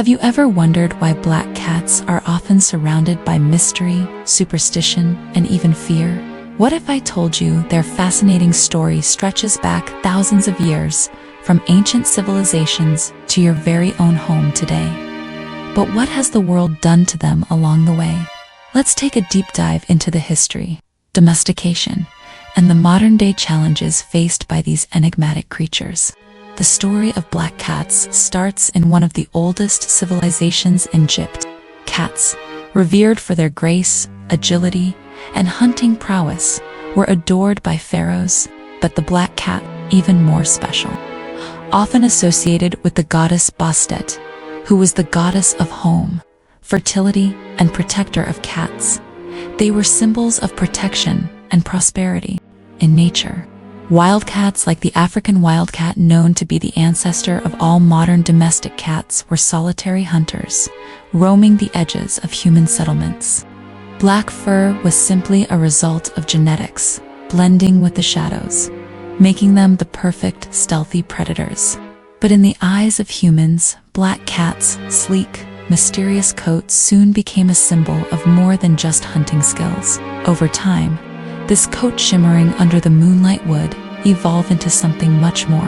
Have you ever wondered why black cats are often surrounded by mystery, superstition, and even fear? What if I told you their fascinating story stretches back thousands of years, from ancient civilizations to your very own home today? But what has the world done to them along the way? Let's take a deep dive into the history, domestication, and the modern-day challenges faced by these enigmatic creatures. The story of black cats starts in one of the oldest civilizations in Egypt. Cats, revered for their grace, agility, and hunting prowess, were adored by pharaohs, but the black cat even more special. Often associated with the goddess Bastet, who was the goddess of home, fertility, and protector of cats. They were symbols of protection and prosperity in nature. Wildcats, like the African wildcat known to be the ancestor of all modern domestic cats, were solitary hunters, roaming the edges of human settlements. Black fur was simply a result of genetics, blending with the shadows, making them the perfect stealthy predators. But in the eyes of humans, black cats' sleek, mysterious coats soon became a symbol of more than just hunting skills. Over time, this coat shimmering under the moonlight would evolve into something much more,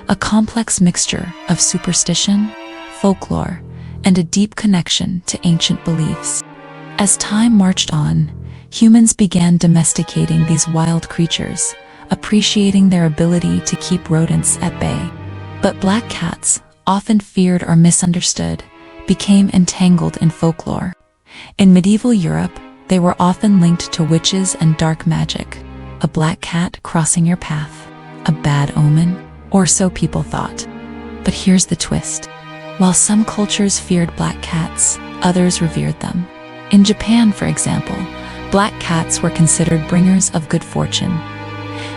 a complex mixture of superstition, folklore, and a deep connection to ancient beliefs. As time marched on, humans began domesticating these wild creatures, appreciating their ability to keep rodents at bay. But black cats, often feared or misunderstood, became entangled in folklore. In medieval Europe, they were often linked to witches and dark magic. A black cat crossing your path, a bad omen, or so people thought. But here's the twist. While some cultures feared black cats, others revered them. In Japan, for example, black cats were considered bringers of good fortune.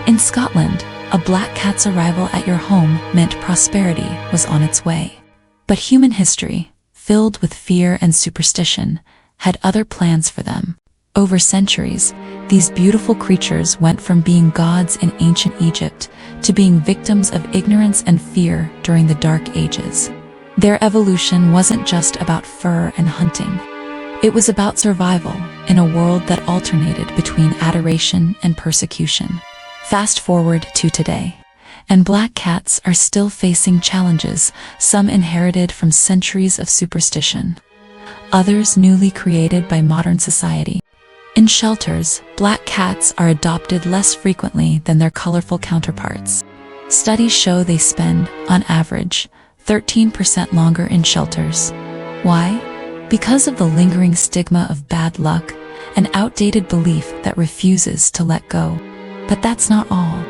In Scotland, a black cat's arrival at your home meant prosperity was on its way. But human history, filled with fear and superstition, had other plans for them. Over centuries, these beautiful creatures went from being gods in ancient Egypt to being victims of ignorance and fear during the Dark Ages. Their evolution wasn't just about fur and hunting. It was about survival in a world that alternated between adoration and persecution. Fast forward to today, and black cats are still facing challenges, some inherited from centuries of superstition, others newly created by modern society. In shelters, black cats are adopted less frequently than their colorful counterparts. Studies show they spend, on average, 13% longer in shelters. Why? Because of the lingering stigma of bad luck, an outdated belief that refuses to let go. But that's not all.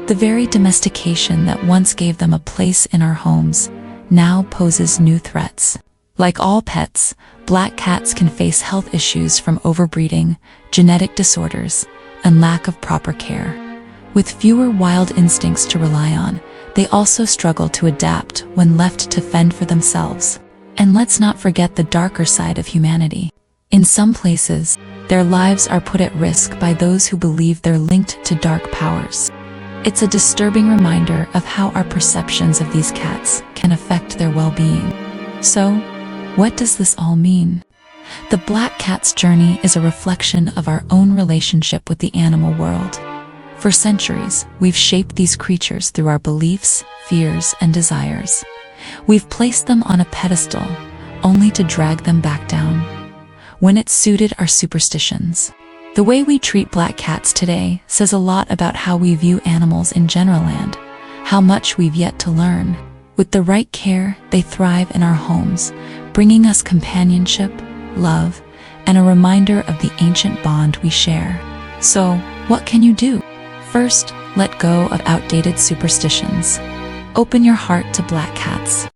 The very domestication that once gave them a place in our homes now poses new threats. Like all pets, black cats can face health issues from overbreeding, genetic disorders, and lack of proper care. With fewer wild instincts to rely on, they also struggle to adapt when left to fend for themselves. And let's not forget the darker side of humanity. In some places, their lives are put at risk by those who believe they're linked to dark powers. It's a disturbing reminder of how our perceptions of these cats can affect their well-being. So, what does this all mean? The black cat's journey is a reflection of our own relationship with the animal world. For centuries, we've shaped these creatures through our beliefs, fears, and desires. We've placed them on a pedestal, only to drag them back down when it suited our superstitions. The way we treat black cats today says a lot about how we view animals in general and how much we've yet to learn. With the right care, they thrive in our homes, bringing us companionship, love, and a reminder of the ancient bond we share. So, what can you do? First, let go of outdated superstitions. Open your heart to black cats.